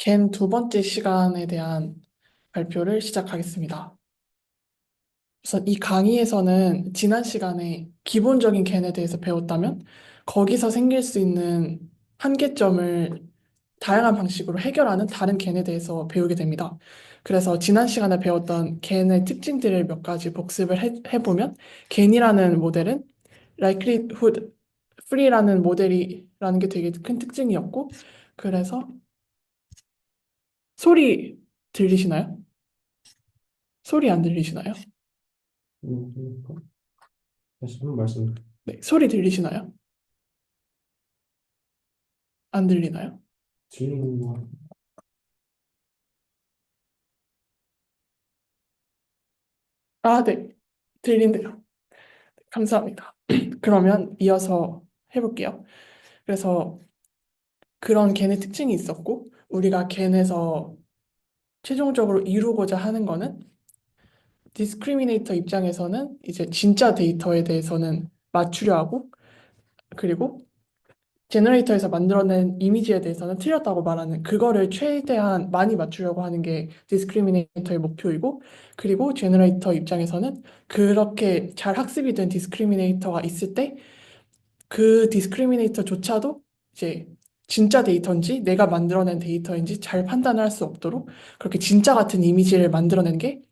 겐 두 번째 시간에 대한 발표를 시작하겠습니다. 우선 이 강의에서는 지난 시간에 기본적인 겐에 대해서 배웠다면 거기서 생길 수 있는 한계점을 다양한 방식으로 해결하는 다른 겐에 대해서 배우게 됩니다. 그래서 지난 시간에 배웠던 겐의 특징들을 몇 가지 복습을 해보면 겐이라는 모델은 likelihood free라는 모델이라는 게 되게 큰 특징이었고, 그래서 소리 들리시나요? 소리 안 들리시나요? 그러니까 다시 한번 말씀. 네, 소리 들리시나요? 안 들리나요? 들리는 거. 아, 네, 들린대요. 감사합니다. 그러면 이어서 해볼게요. 그래서 그런 겐의 특징이 있었고, 우리가 겐에서 최종적으로 이루고자 하는 거는 디스크리미네이터 입장에서는 이제 진짜 데이터에 대해서는 맞추려 하고, 그리고 제너레이터에서 만들어낸 이미지에 대해서는 틀렸다고 말하는 그거를 최대한 많이 맞추려고 하는 게 디스크리미네이터의 목표이고, 그리고 제너레이터 입장에서는 그렇게 잘 학습이 된 디스크리미네이터가 있을 때 그 디스크리미네이터조차도 이제 진짜 데이터인지 내가 만들어낸 데이터인지 잘 판단을 할 수 없도록 그렇게 진짜 같은 이미지를 만들어낸 게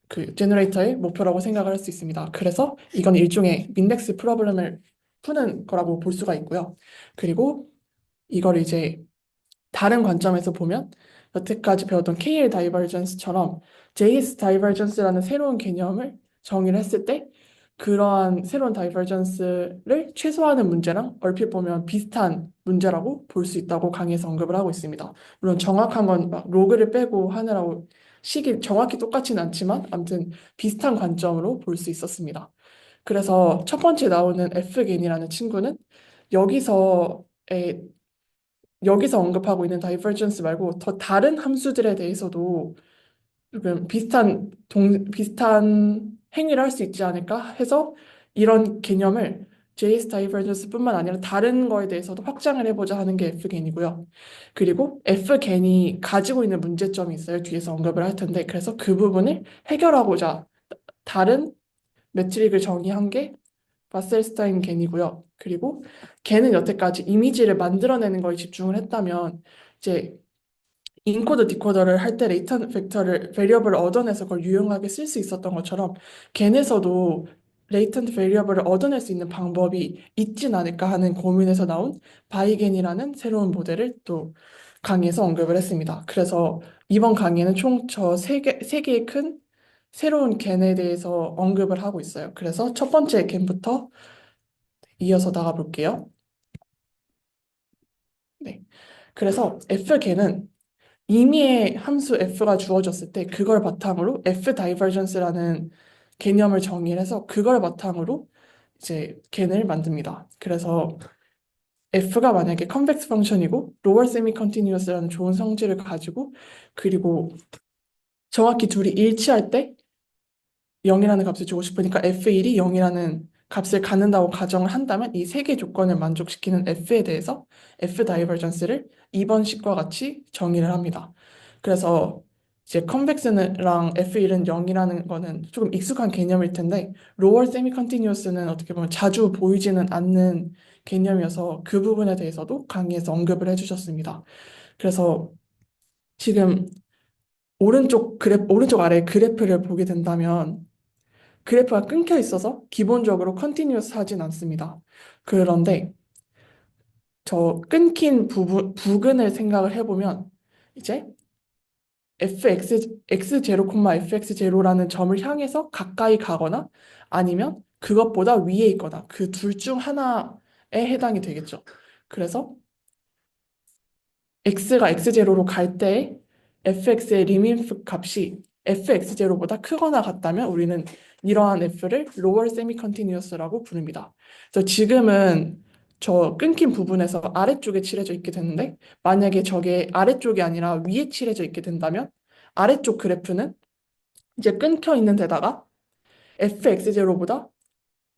그 제너레이터의 목표라고 생각을 할 수 있습니다. 그래서 이건 일종의 민덱스 프로블렘을 푸는 거라고 볼 수가 있고요. 그리고 이걸 이제 다른 관점에서 보면 여태까지 배웠던 KL 다이버전스처럼 JS 다이버전스라는 새로운 개념을 정의를 했을 때 그러한 새로운 다이버전스를 최소화하는 문제랑 얼핏 보면 비슷한 문제라고 볼 수 있다고 강의에서 언급을 하고 있습니다. 물론 정확한 건 막 로그를 빼고 하느라고 식이 정확히 똑같지는 않지만 아무튼 비슷한 관점으로 볼 수 있었습니다. 그래서 첫 번째 나오는 F겐이라는 친구는 여기서의 여기서 언급하고 있는 다이버전스 말고 더 다른 함수들에 대해서도 조금 비슷한 행위를 할 수 있지 않을까 해서 이런 개념을 JS 다이버전스뿐만 아니라 다른 거에 대해서도 확장을 해보자 하는 게 F겐이고요. 그리고 F겐이 가지고 있는 문제점이 있어요. 뒤에서 언급을 할 텐데 그래서 그 부분을 해결하고자 다른 매트릭을 정의한 게 바셀스타인 겐이고요. 그리고 겐은 여태까지 이미지를 만들어내는 거에 집중을 했다면 이제 인코더 디코더를 할 때 레이턴 벡터를 베리어블을 얻어내서 그걸 유용하게 쓸 수 있었던 것처럼 겐에서도 레이턴트 베리어블을 얻어낼 수 있는 방법이 있진 않을까 하는 고민에서 나온 바이겐이라는 새로운 모델을 또 강의에서 언급을 했습니다. 그래서 이번 강의는 총 저 세 개의 큰 새로운 겐에 대해서 언급을 하고 있어요. 그래서 첫 번째 겐부터 이어서 나가 볼게요. 네. 그래서 F겐은 임의의 함수 f가 주어졌을 때 그걸 바탕으로 f 다이버전스라는 개념을 정의해서 그걸 바탕으로 이제 겐을 만듭니다. 그래서 f가 만약에 컨벡스 펑션이고 로월 세미 컨티뉴어스라는 좋은 성질을 가지고 그리고 정확히 둘이 일치할 때 0이라는 값을 주고 싶으니까 f1이 0이라는 값을 갖는다고 가정을 한다면 이 세 개 조건을 만족시키는 f에 대해서 f 다이버전스를 2번 식과 같이 정의를 합니다. 그래서 이제 컨벡스랑 f1은 0이라는 거는 조금 익숙한 개념일 텐데 로월 세미 컨티뉴어스는 어떻게 보면 자주 보이지는 않는 개념이어서 그 부분에 대해서도 강의에서 언급을 해주셨습니다. 그래서 지금 오른쪽 아래 그래프를 보게 된다면 그래프가 끊겨 있어서 기본적으로 컨티뉴어스 하진 않습니다. 그런데 저 끊긴 부근을 생각을 해보면 이제 x0, fx0라는 점을 향해서 가까이 가거나 아니면 그것보다 위에 있거나 그 둘 중 하나에 해당이 되겠죠. 그래서 x가 x0로 갈 때 fx의 리민프 값이 fx0보다 크거나 같다면 우리는 이러한 f를 lower semi-continuous라고 부릅니다. 그래서 지금은 저 끊긴 부분에서 아래쪽에 칠해져 있게 되는데 만약에 저게 아래쪽이 아니라 위에 칠해져 있게 된다면 아래쪽 그래프는 이제 끊겨 있는 데다가 fx0보다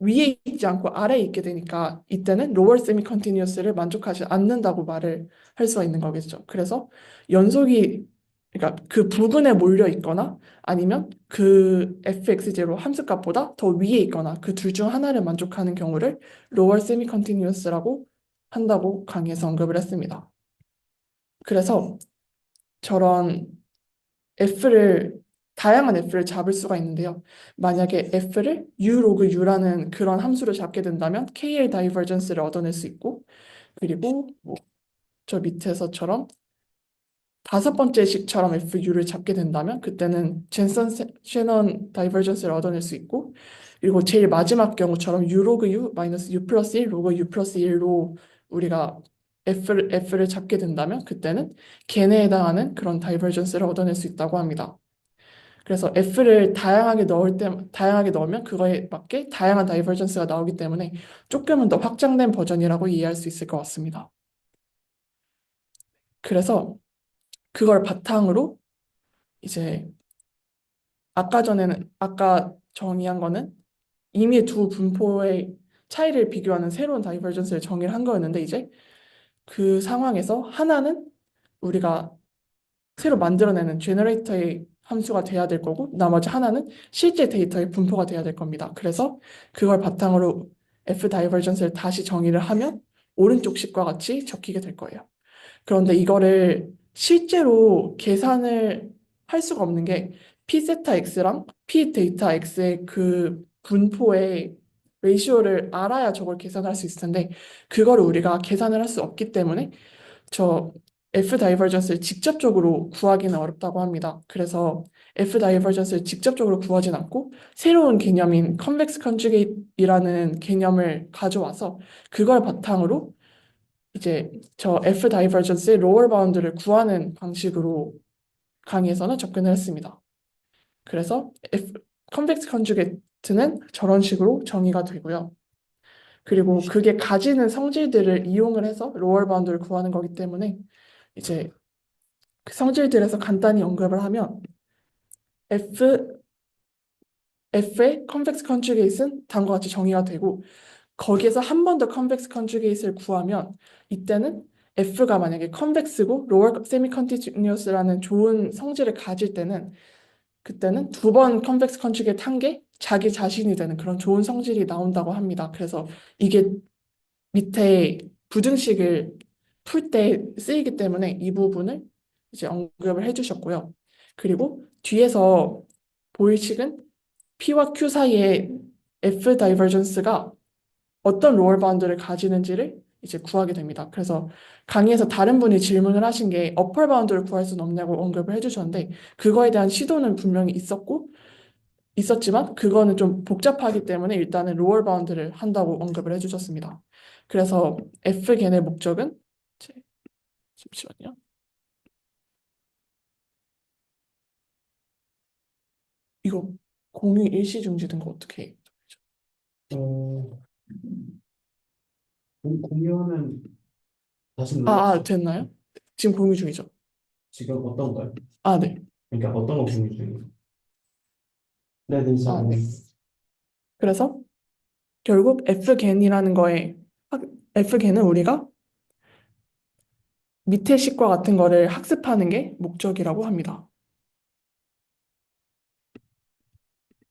위에 있지 않고 아래에 있게 되니까 이때는 lower semi-continuous를 만족하지 않는다고 말을 할 수가 있는 거겠죠. 그래서 연속이 그러니까 그 부분에 몰려 있거나 아니면 그 fx0 함수값보다 더 위에 있거나 그 둘 중 하나를 만족하는 경우를 lower semi-continuous라고 한다고 강의에서 언급을 했습니다. 그래서 저런 f를 다양한 f를 잡을 수가 있는데요. 만약에 f를 u 로그 u라는 그런 함수를 잡게 된다면 KL 다이버전스를 얻어낼 수 있고 그리고 뭐 저 밑에서처럼 다섯 번째 식처럼 FU를 잡게 된다면 그때는 젠슨 셰넌 다이버전스를 얻어낼 수 있고 그리고 제일 마지막 경우처럼 U 로그 U 마이너스 U 플러스 1 로그 U 플러스 1로 우리가 F를 잡게 된다면 그때는 겐에 해당하는 그런 다이버전스를 얻어낼 수 있다고 합니다. 그래서 F를 다양하게 넣으면 그거에 맞게 다양한 다이버전스가 나오기 때문에 조금은 더 확장된 버전이라고 이해할 수 있을 것 같습니다. 그래서 그걸 바탕으로 이제 아까 정의한 거는 이미 두 분포의 차이를 비교하는 새로운 다이버전스를 정의를 한 거였는데 이제 그 상황에서 하나는 우리가 새로 만들어내는 제너레이터의 함수가 돼야 될 거고 나머지 하나는 실제 데이터의 분포가 돼야 될 겁니다. 그래서 그걸 바탕으로 F 다이버전스를 다시 정의를 하면 오른쪽 식과 같이 적히게 될 거예요. 그런데 이거를 실제로 계산을 할 수가 없는 게 P 세타 X랑 P 데이터 X의 그 분포의 레이시오를 알아야 저걸 계산할 수 있을 텐데 그거를 우리가 계산을 할 수 없기 때문에 저 F 다이버전스를 직접적으로 구하기는 어렵다고 합니다. 그래서 F 다이버전스를 직접적으로 구하진 않고 새로운 개념인 컨벡스 컨주게이트이라는 개념을 가져와서 그걸 바탕으로 이제 저 F 다이버전스의 로어 바운드를 구하는 방식으로 강의에서는 접근을 했습니다. 그래서 컨벡스 컨주게이트는 저런 식으로 정의가 되고요. 그리고 그게 가지는 성질들을 이용을 해서 로어 바운드를 구하는 거기 때문에 이제 그 성질들에서 간단히 언급을 하면 F, F의 컨벡스 컨주게이트는 다음과 같이 정의가 되고 거기에서 한 번 더 컨벡스 컨주게이트를 구하면 이때는 F가 만약에 컨벡스고 로어 세미 컨티뉴어스라는 좋은 성질을 가질 때는 그때는 두 번 컨벡스 컨주게이트 한 게 자기 자신이 되는 그런 좋은 성질이 나온다고 합니다. 그래서 이게 밑에 부등식을 풀 때 쓰이기 때문에 이 부분을 이제 언급을 해주셨고요. 그리고 뒤에서 보일 식은 P와 Q 사이에 F 다이버전스가 어떤 로얼 바운드를 가지는지를 이제 구하게 됩니다. 그래서 강의에서 다른 분이 질문을 하신 게 어펄 바운드를 구할 수는 없냐고 언급을 해주셨는데 그거에 대한 시도는 분명히 있었지만 그거는 좀 복잡하기 때문에 일단은 로얼 바운드를 한다고 언급을 해주셨습니다. 그래서 F겐의 목적은 잠시만요. 이거 공유 일시 중지된 거 어떻게 해? 어, 공유하면 다시 눌러주세요. 됐나요? 지금 공유 중이죠? 지금 어떤 거요? 네. 그러니까 어떤 거 공유 중이에요? 네네, 네. 저는 그래서 결국 F겐이라는 거에 F겐은 우리가 밑에 식과 같은 거를 학습하는 게 목적이라고 합니다.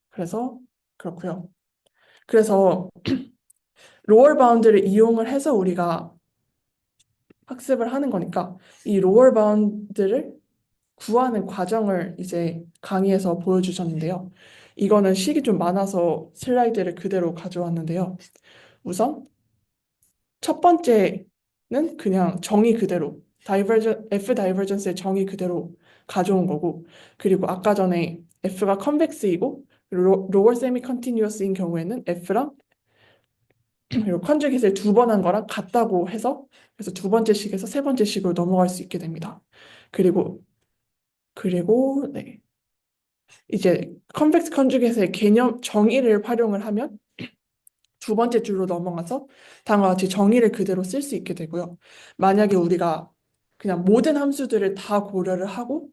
그래서 그렇고요. 그래서 로얼 바운드를 이용을 해서 우리가 학습을 하는 거니까 이 로얼 바운드를 구하는 과정을 이제 강의에서 보여주셨는데요. 이거는 식이 좀 많아서 슬라이드를 그대로 가져왔는데요. 우선 첫 번째는 그냥 정의 그대로 F 다이버전스의 정의 그대로 가져온 거고 그리고 아까 전에 F가 컨벡스이고 로월 세미 컨티뉴어스인 경우에는 F랑 그리고 컨주게이트를 두 번 한 거랑 같다고 해서 그래서 두 번째 식에서 세 번째 식으로 넘어갈 수 있게 됩니다. 그리고 네. 이제 컨벡스 컨주게이트의 개념 정의를 활용을 하면 두 번째 줄로 넘어가서 다음과 같이 정의를 그대로 쓸 수 있게 되고요. 만약에 우리가 그냥 모든 함수들을 다 고려를 하고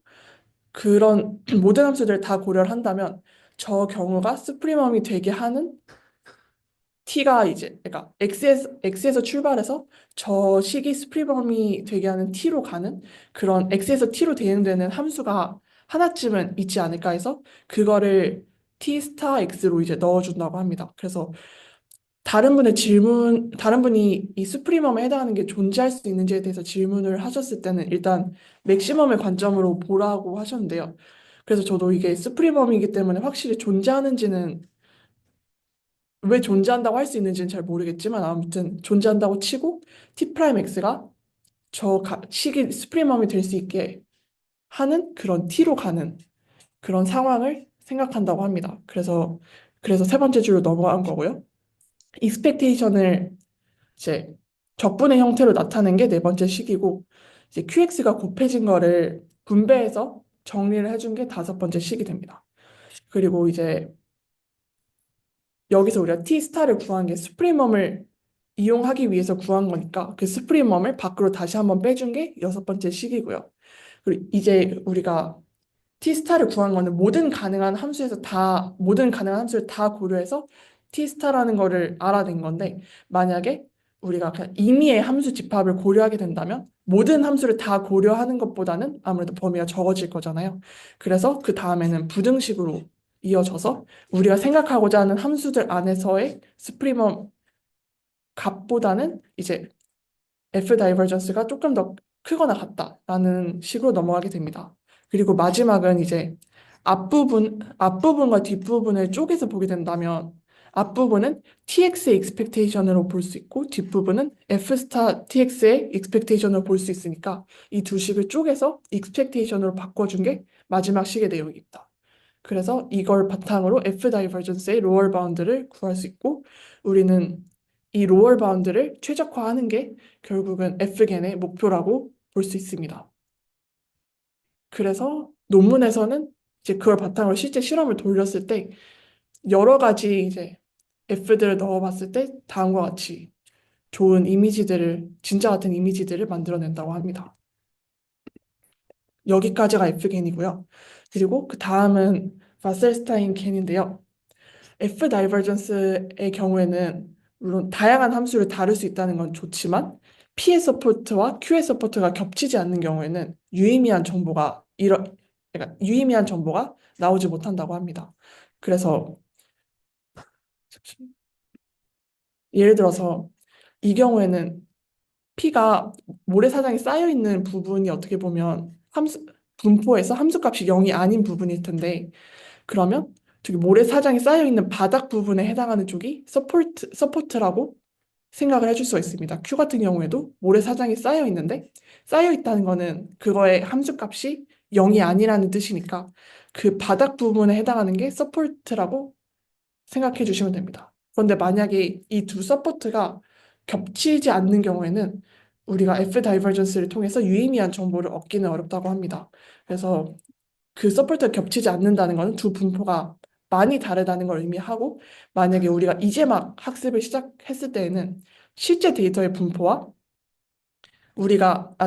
그런 모든 함수들을 다 고려를 한다면 저 경우가 스프리멈이 되게 하는 t가 이제 그러니까 x에서 출발해서 저 식이 수프리멈이 되게 하는 t로 가는 그런 x에서 t로 대응되는 함수가 하나쯤은 있지 않을까 해서 그거를 t 스타 x로 이제 넣어준다고 합니다. 그래서 다른 분이 이 수프리멈에 해당하는 게 존재할 수 있는지에 대해서 질문을 하셨을 때는 일단 맥시멈의 관점으로 보라고 하셨는데요. 그래서 저도 이게 수프리멈이기 때문에 확실히 존재하는지는 왜 존재한다고 할 수 있는지는 잘 모르겠지만 아무튼 존재한다고 치고 t 프라임 x가 식이 수프리멈이 될 수 있게 하는 그런 t로 가는 그런 상황을 생각한다고 합니다. 그래서 세 번째 줄로 넘어간 거고요. 익스펙테이션을 이제 적분의 형태로 나타낸 게 네 번째 식이고 이제 QX가 곱해진 거를 분배해서 정리를 해준 게 다섯 번째 식이 됩니다. 그리고 이제 여기서 우리가 T 스타를 구한 게 스프리멈을 이용하기 위해서 구한 거니까 그 스프리멈을 밖으로 다시 한번 빼준 게 여섯 번째 식이고요. 그리고 이제 우리가 T 스타를 구한 거는 모든 가능한 함수를 다 고려해서 T 스타라는 거를 알아낸 건데 만약에 우리가 그냥 임의의 함수 집합을 고려하게 된다면 모든 함수를 다 고려하는 것보다는 아무래도 범위가 적어질 거잖아요. 그래서 그 다음에는 부등식으로 이어져서 우리가 생각하고자 하는 함수들 안에서의 스프리멈 값보다는 이제 F 다이버전스가 조금 더 크거나 같다라는 식으로 넘어가게 됩니다. 그리고 마지막은 이제 앞부분과 뒷부분을 쪼개서 보게 된다면 앞부분은 TX의 expectation으로 볼 수 있고 뒷부분은 F 스타 TX의 expectation으로 볼 수 있으니까 이 두 식을 쪼개서 expectation으로 바꿔준 게 마지막 식의 내용입니다. 그래서 이걸 바탕으로 F 다이버전스의 로얼 바운드를 구할 수 있고 우리는 이 로얼 바운드를 최적화하는 게 결국은 F겐의 목표라고 볼 수 있습니다. 그래서 논문에서는 이제 그걸 바탕으로 실제 실험을 돌렸을 때 여러 가지 이제 F들을 넣어봤을 때 다음과 같이 좋은 진짜 같은 이미지들을 만들어낸다고 합니다. 여기까지가 F겐이고요. 그리고 그 다음은 바셀스타인 겐인데요. F 다이버전스의 경우에는 물론 다양한 함수를 다룰 수 있다는 건 좋지만 P의 서포트와 Q의 서포트가 겹치지 않는 경우에는 그러니까 유의미한 정보가 나오지 못한다고 합니다. 그래서 예를 들어서 이 경우에는 P가 모래사장이 쌓여 있는 부분이 어떻게 보면 분포에서 함수값이 0이 아닌 부분일 텐데 그러면 저기 모래사장이 쌓여 있는 바닥 부분에 해당하는 쪽이 서포트라고 생각을 해줄 수가 있습니다. Q 같은 경우에도 모래사장이 쌓여 있는데 쌓여 있다는 거는 그거의 함수값이 0이 아니라는 뜻이니까 그 바닥 부분에 해당하는 게 서포트라고 생각해 주시면 됩니다. 그런데 만약에 이 두 서포트가 겹치지 않는 경우에는 우리가 F 다이버전스를 통해서 유의미한 정보를 얻기는 어렵다고 합니다. 그래서 그 서포트가 겹치지 않는다는 것은 두 분포가 많이 다르다는 걸 의미하고 만약에 우리가 이제 막 학습을 시작했을 때에는 실제 데이터의 분포와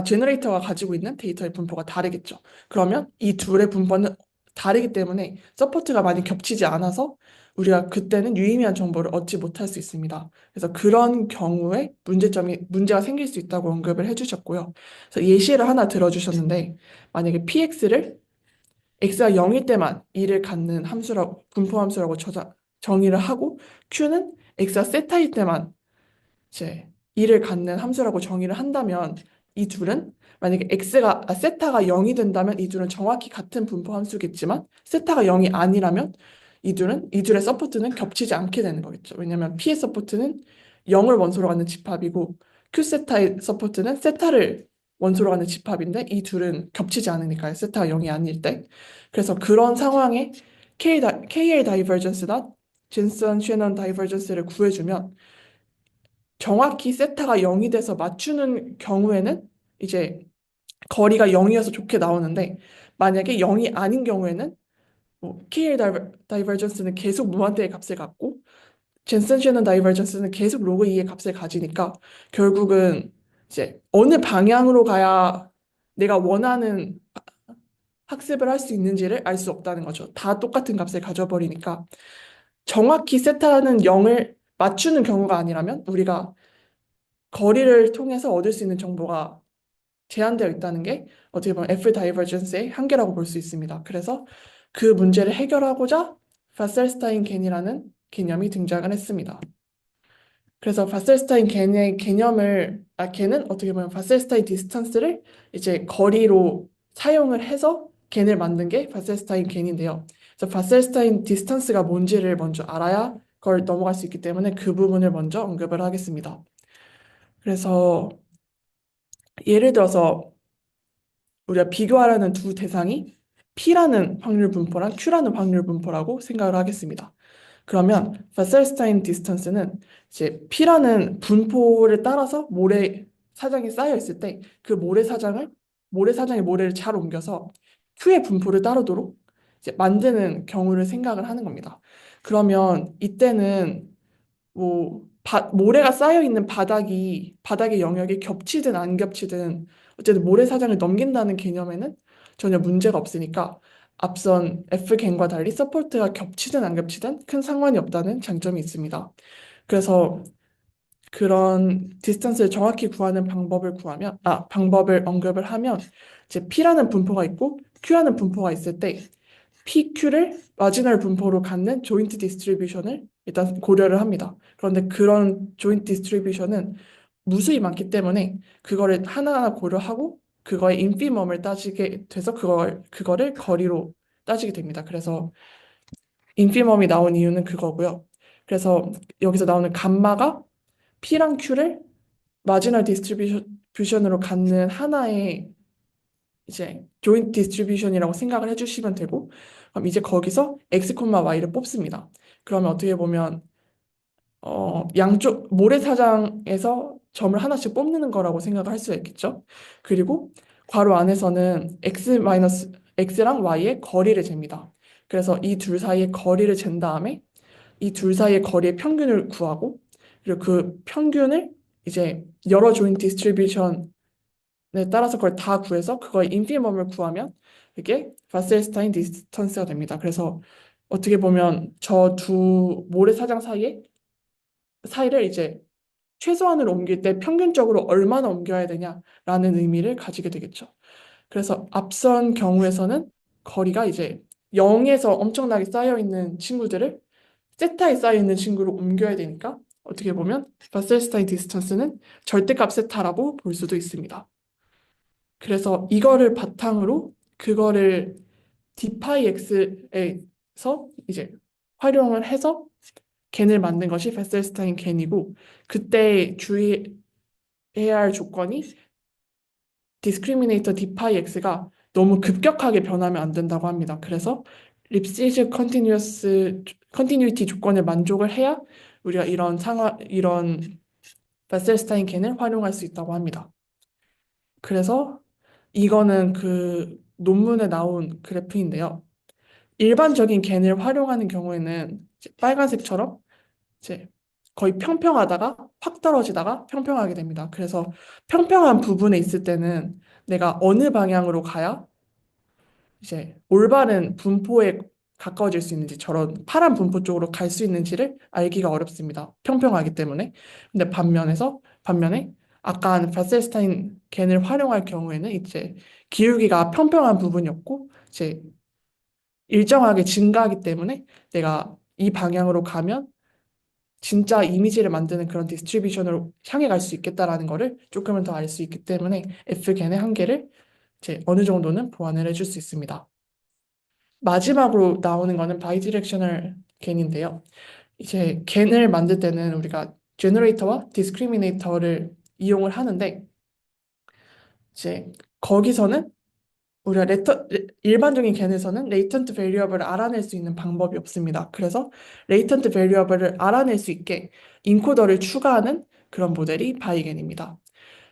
제너레이터가 가지고 있는 데이터의 분포가 다르겠죠. 그러면 이 둘의 분포는 다르기 때문에 서포트가 많이 겹치지 않아서 우리가 그때는 유의미한 정보를 얻지 못할 수 있습니다. 그래서 그런 경우에 문제가 생길 수 있다고 언급을 해주셨고요. 그래서 예시를 하나 들어주셨는데 만약에 px를 x가 0일 때만 2를 갖는 분포 함수라고 정의를 하고 q는 x가 세타일 때만 이제 2를 갖는 함수라고 정의를 한다면 이 둘은 만약에 세타가 0이 된다면 이 둘은 정확히 같은 분포 함수겠지만 세타가 0이 아니라면 이 둘의 서포트는 겹치지 않게 되는 거겠죠. 왜냐하면 P의 서포트는 0을 원소로 갖는 집합이고 Q 세타의 서포트는 세타를 원소로 갖는 집합인데 이 둘은 겹치지 않으니까요. 세타가 0이 아닐 때. 그래서 그런 상황에 KL 다이버전스나 젠슨 쉐넌 다이버전스를 구해주면 정확히 세타가 0이 돼서 맞추는 경우에는 이제 거리가 0이어서 좋게 나오는데 만약에 0이 아닌 경우에는 KL 다이버전스는 계속 무한대의 값을 갖고 젠슨 쉐넌 다이버전스는 계속 로그 2의 값을 가지니까 결국은 이제 어느 방향으로 가야 내가 원하는 학습을 할 수 있는지를 알 수 없다는 거죠. 다 똑같은 값을 가져버리니까 정확히 세타는 0을 맞추는 경우가 아니라면 우리가 거리를 통해서 얻을 수 있는 정보가 제한되어 있다는 게 어떻게 보면 F 다이버전스의 한계라고 볼 수 있습니다. 그래서 그 문제를 해결하고자 바셀스타인 겐이라는 개념이 등장을 했습니다. 그래서 바셀스타인 겐의 겐은 어떻게 보면 바셀스타인 디스턴스를 이제 거리로 사용을 해서 겐을 만든 게 바셀스타인 겐인데요. 그래서 바셀스타인 디스턴스가 뭔지를 먼저 알아야 그걸 넘어갈 수 있기 때문에 그 부분을 먼저 언급을 하겠습니다. 그래서 예를 들어서 우리가 비교하라는 두 대상이 P라는 확률 분포랑 Q라는 확률 분포라고 생각을 하겠습니다. 그러면 바셀스타인 디스턴스는 이제 P라는 분포를 따라서 모래사장이 쌓여 있을 때 그 모래사장의 모래를 잘 옮겨서 Q의 분포를 따르도록 이제 만드는 경우를 생각을 하는 겁니다. 그러면 이때는 뭐 모래가 쌓여 있는 바닥의 영역이 겹치든 안 겹치든 어쨌든 모래사장을 넘긴다는 개념에는 전혀 문제가 없으니까 앞선 F겐과 달리 서포트가 겹치든 안 겹치든 큰 상관이 없다는 장점이 있습니다. 그래서 그런 디스턴스를 정확히 구하는 방법을 언급을 하면 이제 P라는 분포가 있고 Q라는 분포가 있을 때 PQ를 마지널 분포로 갖는 조인트 디스트리뷰션을 일단 고려를 합니다. 그런데 그런 조인트 디스트리뷰션은 무수히 많기 때문에 그거를 하나하나 고려하고 그거의 인피멈을 따지게 돼서 그거를 거리로 따지게 됩니다. 그래서 인피멈이 나온 이유는 그거고요. 그래서 여기서 나오는 감마가 P랑 Q를 마지널 디스트리뷰션으로 갖는 하나의 이제 조인트 디스트리뷰션이라고 생각을 해주시면 되고 그럼 이제 거기서 x, y를 뽑습니다. 그러면 어떻게 보면 양쪽 모래사장에서 점을 하나씩 뽑는 거라고 생각을 할 수가 있겠죠. 그리고 괄호 안에서는 x랑 y의 거리를 잽니다. 그래서 이 둘 사이의 거리를 잰 다음에 이 둘 사이의 거리의 평균을 구하고 그리고 그 평균을 이제 여러 조인트 디스트리뷰션 네, 따라서 그걸 다 구해서 그거의 인피멈을 구하면 이게 바셀스타인 디스턴스가 됩니다. 그래서 어떻게 보면 저 두 모래사장 사이를 이제 최소한으로 옮길 때 평균적으로 얼마나 옮겨야 되냐라는 의미를 가지게 되겠죠. 그래서 앞선 경우에서는 거리가 이제 0에서 엄청나게 쌓여 있는 친구들을 세타에 쌓여 있는 친구로 옮겨야 되니까 어떻게 보면 바셀스타인 디스턴스는 절대값 세타라고 볼 수도 있습니다. 그래서 이거를 바탕으로 그거를 d파이x에서 이제 활용을 해서 겐을 만든 것이 베셀스타인 겐이고 그때 주의해야 할 조건이 디스크리미네이터 d파이x가 너무 급격하게 변하면 안 된다고 합니다. 그래서 립시즈 컨티뉴이티 조건을 만족을 해야 우리가 이런 베셀스타인 겐을 활용할 수 있다고 합니다. 그래서 이거는 그 논문에 나온 그래프인데요. 일반적인 겐을 활용하는 경우에는 이제 빨간색처럼 이제 거의 평평하다가 확 떨어지다가 평평하게 됩니다. 그래서 평평한 부분에 있을 때는 내가 어느 방향으로 가야 이제 올바른 분포에 가까워질 수 있는지 저런 파란 분포 쪽으로 갈 수 있는지를 알기가 어렵습니다. 평평하기 때문에. 근데 반면에 아까 한 바셀스타인 겐을 활용할 경우에는 이제 기울기가 평평한 부분이었고 이제 일정하게 증가하기 때문에 내가 이 방향으로 가면 진짜 이미지를 만드는 그런 디스트리뷰션으로 향해 갈 수 있겠다라는 거를 조금은 더 알 수 있기 때문에 F겐의 한계를 이제 어느 정도는 보완을 해줄 수 있습니다. 마지막으로 나오는 거는 바이디렉셔널 겐인데요. 이제 겐을 만들 때는 우리가 제너레이터와 디스크리미네이터를 이용을 하는데 이제 거기서는 우리가 일반적인 겐에서는 레이턴트 베리어블을 알아낼 수 있는 방법이 없습니다. 그래서 레이턴트 베리어블을 알아낼 수 있게 인코더를 추가하는 그런 모델이 바이겐입니다.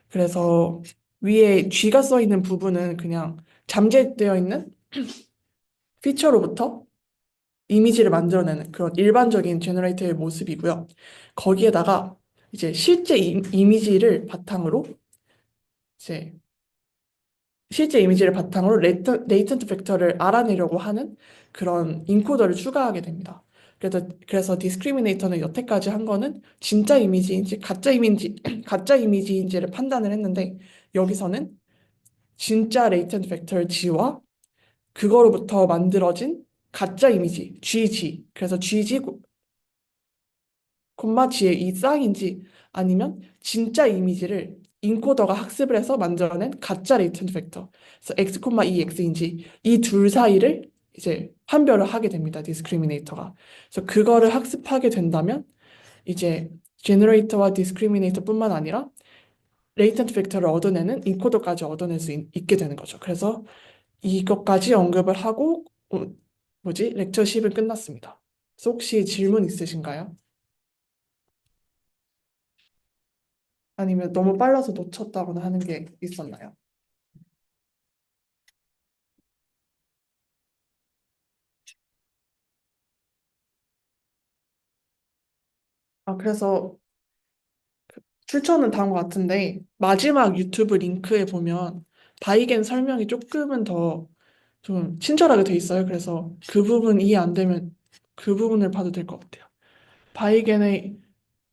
그래서 위에 G가 써 있는 부분은 그냥 잠재되어 있는 피처로부터 이미지를 만들어내는 그런 일반적인 제너레이터의 모습이고요. 거기에다가 이제 실제 이미지를 바탕으로 이제 실제 이미지를 바탕으로 레이턴트 벡터를 알아내려고 하는 그런 인코더를 추가하게 됩니다. 그래서 디스크리미네이터는 여태까지 한 거는 진짜 이미지인지 가짜 이미지인지를 판단을 했는데 여기서는 진짜 레이텐트 벡터 G와 그거로부터 만들어진 가짜 이미지 GG 그래서 GG 콤마 G의 이 쌍인지 아니면 진짜 이미지를 인코더가 학습을 해서 만들어낸 가짜 레이텐트 벡터 그래서 x, 이 x인지 이 둘 사이를 이제 판별을 하게 됩니다. 디스크리미네이터가. 그래서 그거를 학습하게 된다면 이제 제너레이터와 디스크리미네이터뿐만 아니라 레이텐트 벡터를 얻어내는 인코더까지 얻어낼 수 있게 되는 거죠. 그래서 이것까지 언급을 하고 렉처 10은 끝났습니다. 그래서 혹시 질문 있으신가요? 아니면 너무 빨라서 놓쳤다거나 하는 게 있었나요? 그래서 출처는 다음 것 같은데 마지막 유튜브 링크에 보면 바이겐 설명이 조금은 더 좀 친절하게 돼 있어요. 그래서 그 부분 이해 안 되면 그 부분을 봐도 될 것 같아요. 바이겐의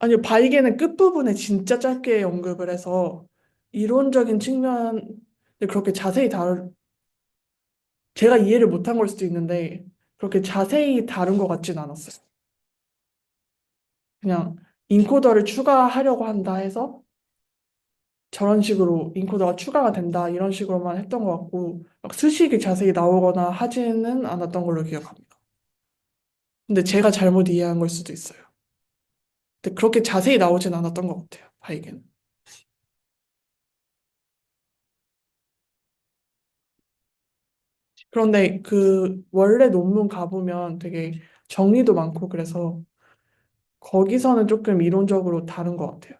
아니요, 바이겐은 끝부분에 진짜 짧게 언급을 해서 이론적인 측면을 그렇게 자세히 제가 이해를 못한 걸 수도 있는데 그렇게 자세히 다룬 것 같진 않았어요. 그냥 인코더를 추가하려고 한다 해서 저런 식으로 인코더가 추가가 된다 이런 식으로만 했던 것 같고 막 수식이 자세히 나오거나 하지는 않았던 걸로 기억합니다. 근데 제가 잘못 이해한 걸 수도 있어요. 근데 그렇게 자세히 나오진 않았던 것 같아요. 바이겐. 그런데 그 원래 논문 가보면 되게 정리도 많고 그래서 거기서는 조금 이론적으로 다른 것 같아요.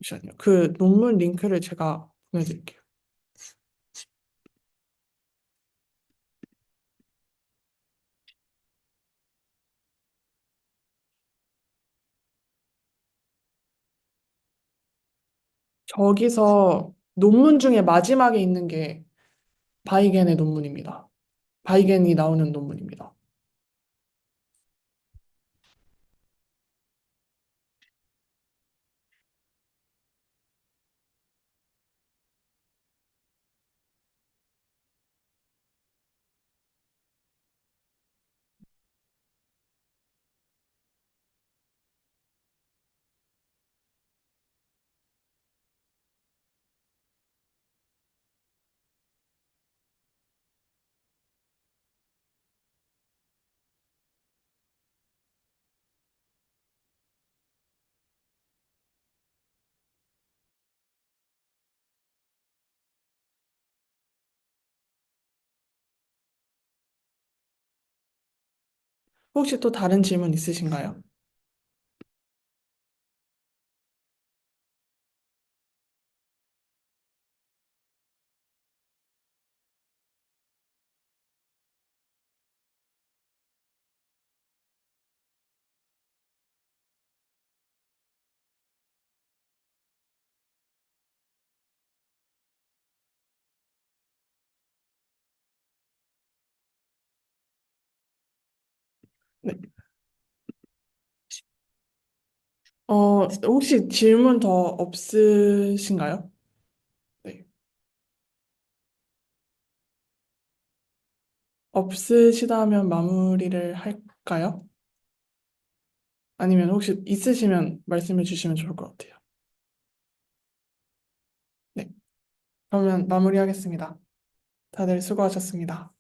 잠시만요. 그 논문 링크를 제가 보내드릴게요. 저기서 논문 중에 마지막에 있는 게 바이겐의 논문입니다. 바이겐이 나오는 논문입니다. 혹시 또 다른 질문 있으신가요? 네. 혹시 질문 더 없으신가요? 네. 없으시다면 마무리를 할까요? 아니면 혹시 있으시면 말씀해 주시면 좋을 것 같아요. 네. 그러면 마무리하겠습니다. 다들 수고하셨습니다.